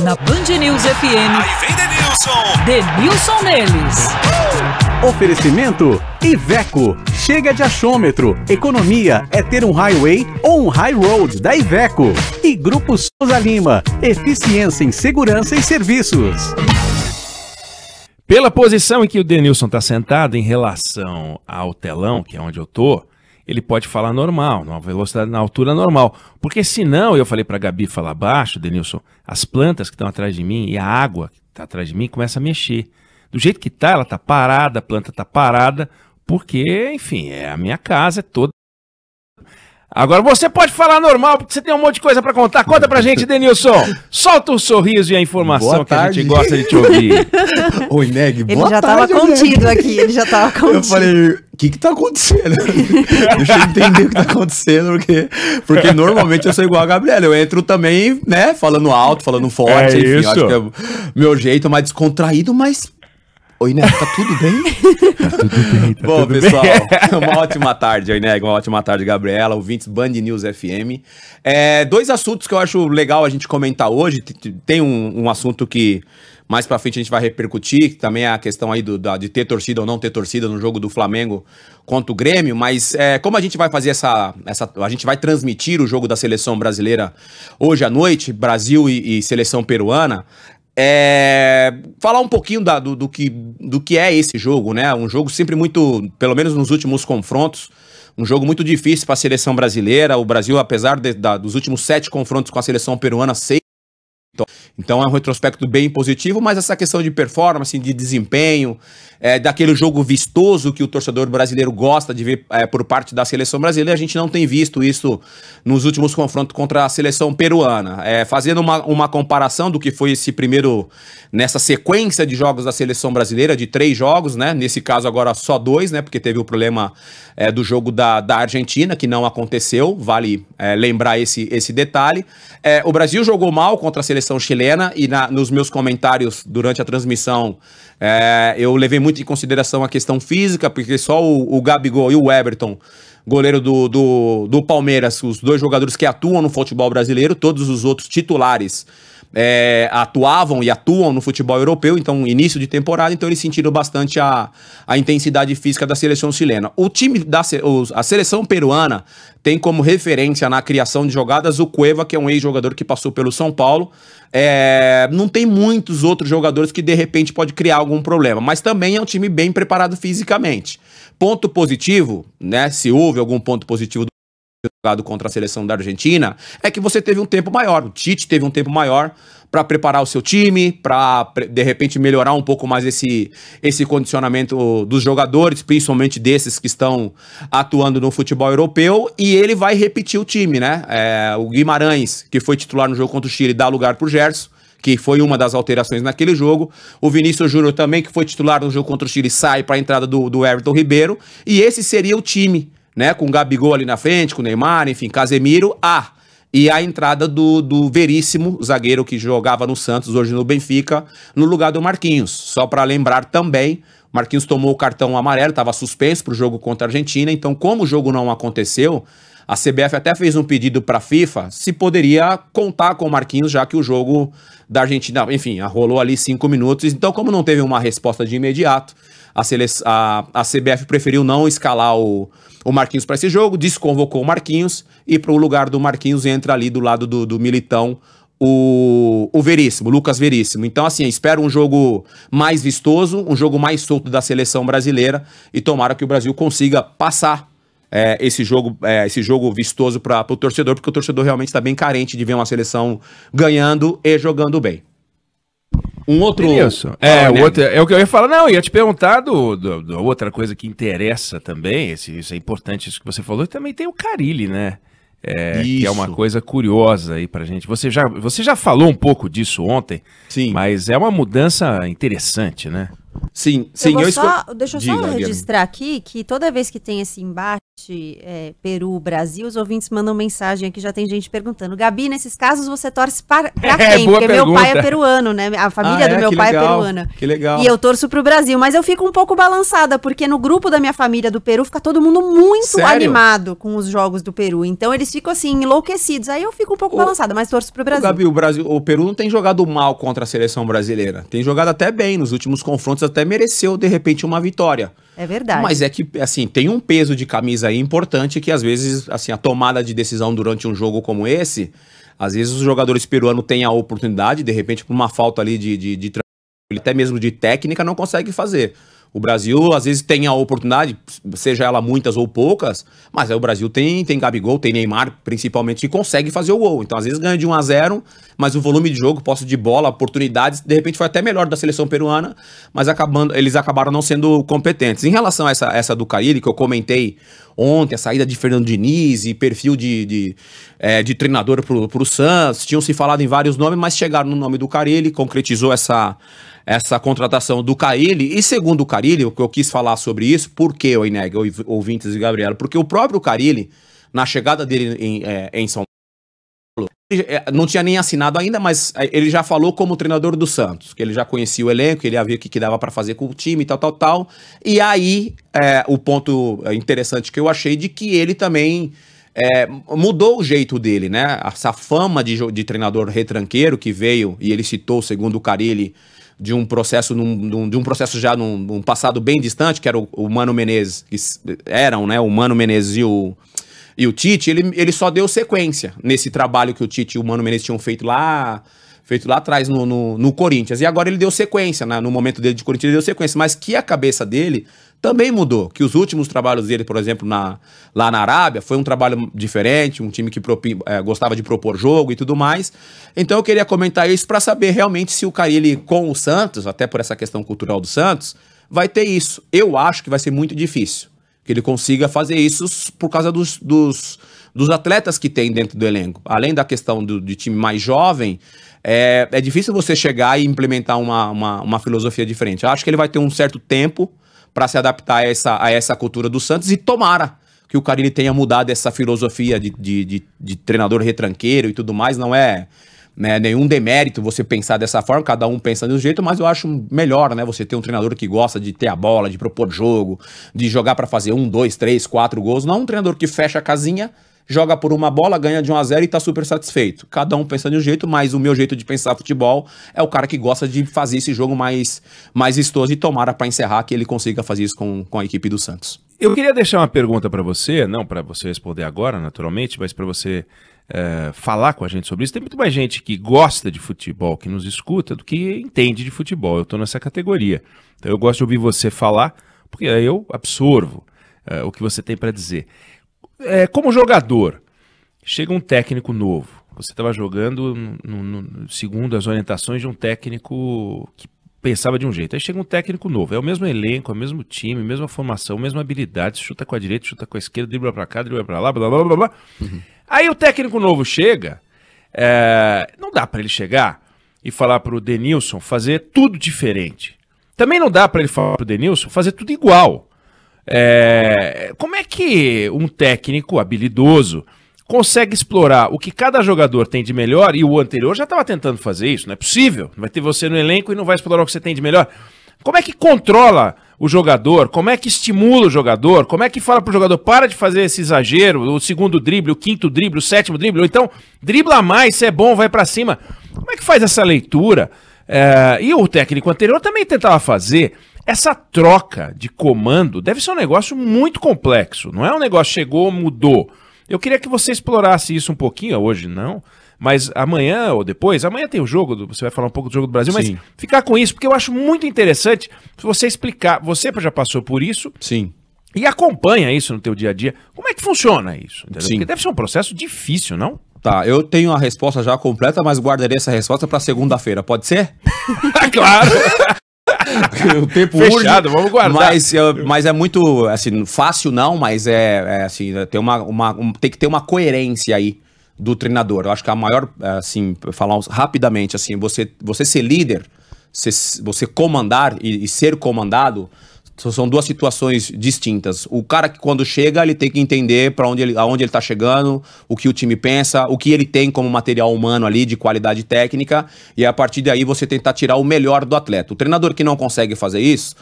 Na Band News FM. Aí vem Denilson. Denilson neles. Oferecimento Iveco. Chega de achômetro. Economia é ter um highway ou um high road da Iveco. E Grupo Souza Lima. Eficiência em segurança e serviços. Pela posição em que o Denilson está sentado em relação ao telão, que é onde eu tô, ele pode falar normal, numa velocidade, na altura normal. Porque senão, eu falei para a Gabi falar baixo, Denilson, as plantas que estão atrás de mim e a água que está atrás de mim começa a mexer. Do jeito que tá, ela tá parada, a planta tá parada, porque, enfim, a minha casa é toda. Agora você pode falar normal, porque você tem um monte de coisa para contar. Conta pra gente, Denilson. Solta o sorriso e a informação que a gente gosta de te ouvir. Oi, Neg, boa tarde. Ele já tava contido aqui, ele já tava contido. Eu falei, o que tá acontecendo? Deixa eu entender o que tá acontecendo, porque normalmente eu sou igual a Gabriela. Eu entro também, né, falando alto, falando forte, enfim, isso. acho que é o meu jeito mais descontraído, mas... Oi, Neg, tá tudo bem? Tá tudo bem, tá Bom, tudo pessoal, bem. uma ótima tarde, oi, Neg, uma ótima tarde, Gabriela, ouvintes Band News FM. Dois assuntos que eu acho legal a gente comentar hoje. Tem um assunto que mais pra frente a gente vai repercutir, que também é a questão aí de ter torcida ou não ter torcida no jogo do Flamengo contra o Grêmio, mas como a gente vai fazer a gente vai transmitir o jogo da seleção brasileira hoje à noite, Brasil e seleção peruana, falar um pouquinho do que é esse jogo, né? Um jogo sempre muito, pelo menos nos últimos confrontos, um jogo muito difícil para a seleção brasileira. O Brasil, apesar dos últimos 7 confrontos com a seleção peruana, 6. Então é um retrospecto bem positivo, mas essa questão de performance, de desempenho, daquele jogo vistoso que o torcedor brasileiro gosta de ver por parte da seleção brasileira, a gente não tem visto isso nos últimos confrontos contra a seleção peruana. Fazendo uma comparação do que foi esse primeiro, nessa sequência de jogos da seleção brasileira, de 3 jogos, né? Nesse caso agora só 2, né? Porque teve o problema do jogo da Argentina, que não aconteceu, vale lembrar esse detalhe. O Brasil jogou mal contra a seleção chilena e nos meus comentários durante a transmissão eu levei muito em consideração a questão física, porque só o Gabigol e o Everton, goleiro do Palmeiras, os 2 jogadores que atuam no futebol brasileiro, todos os outros titulares atuavam e atuam no futebol europeu, então início de temporada, então eles sentiram bastante a intensidade física da seleção chilena. A seleção peruana tem como referência na criação de jogadas o Cueva, que é um ex-jogador que passou pelo São Paulo. Não tem muitos outros jogadores que de repente pode criar algum problema, mas também é um time bem preparado fisicamente. Ponto positivo, né, se houve algum ponto positivo jogado contra a seleção da Argentina, é que você teve um tempo maior, o Tite teve um tempo maior para preparar o seu time, para de repente melhorar um pouco mais esse condicionamento dos jogadores, principalmente desses que estão atuando no futebol europeu, e ele vai repetir o time, né? O Guimarães, que foi titular no jogo contra o Chile, dá lugar pro Gerson, que foi uma das alterações naquele jogo. O Vinícius Júnior também, que foi titular no jogo contra o Chile, sai para a entrada do Everton Ribeiro, e esse seria o time, né, com o Gabigol ali na frente, com o Neymar, enfim, Casemiro, e a entrada do Veríssimo, zagueiro que jogava no Santos, hoje no Benfica, no lugar do Marquinhos. Só para lembrar também, o Marquinhos tomou o cartão amarelo, estava suspenso para o jogo contra a Argentina, então como o jogo não aconteceu, a CBF até fez um pedido para a FIFA se poderia contar com o Marquinhos, já que o jogo da Argentina, enfim, rolou ali 5 minutos, então como não teve uma resposta de imediato, a CBF preferiu não escalar o Marquinhos para esse jogo, desconvocou o Marquinhos e para o lugar do Marquinhos entra ali do lado do Militão o Veríssimo, Lucas Veríssimo. Então assim, espero um jogo mais vistoso, um jogo mais solto da seleção brasileira e tomara que o Brasil consiga passar esse jogo vistoso para o torcedor, porque o torcedor realmente está bem carente de ver uma seleção ganhando e jogando bem. Um outro... Isso. O que eu ia falar. Não, ia te perguntar do outra coisa que interessa também, isso é importante, isso que você falou, e também tem o Carille, né? Que é uma coisa curiosa aí pra gente. Você já falou um pouco disso ontem, sim, mas é uma mudança interessante, né? Sim, Deixa eu só registrar aqui que toda vez que tem esse embate Peru-Brasil, os ouvintes mandam mensagem aqui, já tem gente perguntando. Gabi, nesses casos você torce para quem? Porque meu pai é peruano, né? A família do meu pai é peruana. Que legal. E eu torço pro Brasil, mas eu fico um pouco balançada, porque no grupo da minha família do Peru fica todo mundo muito animado com os jogos do Peru. Então eles ficam assim, enlouquecidos. Aí eu fico um pouco balançada, mas torço pro Brasil. Gabi, o Peru não tem jogado mal contra a seleção brasileira. Tem jogado até bem nos últimos confrontos, até mereceu, de repente, uma vitória. É verdade. Mas é que, assim, tem um peso de camisa aí importante que, às vezes, assim, a tomada de decisão durante um jogo como esse, às vezes os jogadores peruanos têm a oportunidade, de repente, por uma falta ali de até mesmo de técnica, não consegue fazer. O Brasil, às vezes, tem a oportunidade, seja ela muitas ou poucas, mas aí o Brasil tem Gabigol, tem Neymar, principalmente, que consegue fazer o gol. Então, às vezes, ganha de 1-0, mas o volume de jogo, posse de bola, oportunidades, de repente, foi até melhor da seleção peruana, mas eles acabaram não sendo competentes. Em relação a essa do Carille, que eu comentei ontem, a saída de Fernando Diniz e perfil de treinador pro Santos, tinham se falado em vários nomes, mas chegaram no nome do Carille, concretizou essa contratação do Carille, e segundo o Carille, o que eu quis falar sobre isso, por que, Oineg, ouvintes e Gabriela? Porque o próprio Carille, na chegada dele em São Paulo, ele não tinha nem assinado ainda, mas ele já falou como treinador do Santos, que ele já conhecia o elenco, ele ia ver o que dava para fazer com o time e tal, e aí o ponto interessante que eu achei de que ele também mudou o jeito dele, né? Essa fama de treinador retranqueiro que veio, e ele citou, segundo o Carille, de um processo já num passado bem distante, que era o Mano Menezes, que eram, né, o Mano Menezes e o Tite, ele só deu sequência nesse trabalho que o Tite e o Mano Menezes tinham feito lá atrás no Corinthians, e agora ele deu sequência, né, no momento dele de Corinthians ele deu sequência, mas que a cabeça dele também mudou, que os últimos trabalhos dele, por exemplo, lá na Arábia, foi um trabalho diferente, um time que gostava de propor jogo e tudo mais. Então eu queria comentar isso para saber realmente se o Carille com o Santos, até por essa questão cultural do Santos, vai ter isso. Eu acho que vai ser muito difícil que ele consiga fazer isso por causa dos atletas que tem dentro do elenco. Além da questão de time mais jovem, é difícil você chegar e implementar uma filosofia diferente. Eu acho que ele vai ter um certo tempo para se adaptar a essa cultura do Santos, e tomara que o Carille tenha mudado essa filosofia de treinador retranqueiro e tudo mais. Não é, né, nenhum demérito você pensar dessa forma, cada um pensa de um jeito, mas eu acho melhor, né, você ter um treinador que gosta de ter a bola, de propor jogo, de jogar para fazer 1, 2, 3, 4 gols, não um treinador que fecha a casinha, joga por uma bola, ganha de 1-0 e tá super satisfeito. Cada um pensa de um jeito, mas o meu jeito de pensar futebol é o cara que gosta de fazer esse jogo mais vistoso, e tomara para encerrar que ele consiga fazer isso com a equipe do Santos. Eu queria deixar uma pergunta para você, não para você responder agora, naturalmente, mas para você falar com a gente sobre isso. Tem muito mais gente que gosta de futebol, que nos escuta, do que entende de futebol. Eu tô nessa categoria. Então eu gosto de ouvir você falar, porque aí eu absorvo o que você tem para dizer. Como jogador, chega um técnico novo, você estava jogando segundo as orientações de um técnico que pensava de um jeito, aí chega um técnico novo, é o mesmo elenco, é o mesmo time, mesma formação, mesma habilidade, chuta com a direita, chuta com a esquerda, dribla pra cá, dribla pra lá, blá blá blá blá. Aí o técnico novo chega, não dá para ele chegar e falar pro Denilson fazer tudo diferente, também não dá para ele falar pro Denilson fazer tudo igual. Como é que um técnico habilidoso consegue explorar o que cada jogador tem de melhor, e o anterior já estava tentando fazer isso? Não é possível, vai ter você no elenco e não vai explorar o que você tem de melhor. Como é que controla o jogador? Como é que estimula o jogador? Como é que fala pro jogador, para de fazer esse exagero, o segundo drible, o quinto drible, o sétimo drible, ou então dribla mais, se é bom, vai para cima. Como é que faz essa leitura? E o técnico anterior também tentava fazer. Essa troca de comando deve ser um negócio muito complexo, não é um negócio chegou, mudou. Eu queria que você explorasse isso um pouquinho, hoje não, mas amanhã ou depois, amanhã tem o jogo, você vai falar um pouco do jogo do Brasil, sim, mas ficar com isso, porque eu acho muito interessante você explicar, você já passou por isso, sim, e acompanha isso no teu dia a dia, como é que funciona isso? Sim. Porque deve ser um processo difícil, não? Tá, eu tenho a resposta já completa, mas guardarei essa resposta para segunda-feira, pode ser? Claro! O tempo fechado, urge, vamos guardar. Mas é muito, assim, fácil não, mas assim, tem que ter uma coerência aí do treinador. Eu acho que a maior, assim, falar rapidamente, assim, você ser líder, você comandar e ser comandado, são duas situações distintas. O cara que quando chega, ele tem que entender aonde ele tá chegando, o que o time pensa, o que ele tem como material humano ali de qualidade técnica, e a partir daí você tentar tirar o melhor do atleta. O treinador que não consegue fazer isso,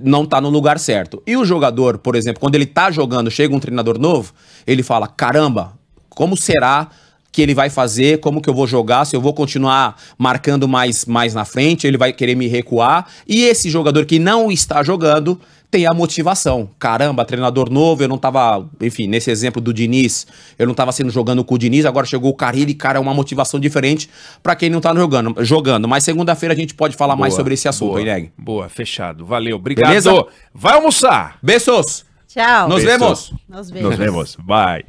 não tá no lugar certo. E o jogador, por exemplo, quando ele tá jogando, chega um treinador novo, ele fala, caramba, como será que ele vai fazer, como que eu vou jogar, se eu vou continuar marcando mais na frente, ele vai querer me recuar, e esse jogador que não está jogando tem a motivação. Caramba, treinador novo, eu não tava, enfim, nesse exemplo do Diniz, eu não tava jogando com o Diniz, agora chegou o Carille, cara, é uma motivação diferente pra quem não tá jogando. Mas segunda-feira a gente pode falar mais sobre esse assunto, Ineg. Boa, fechado. Valeu, obrigado. Beleza? Vai almoçar. Beijos. Tchau. Nos vemos. Nos vemos. Nos vemos. Bye.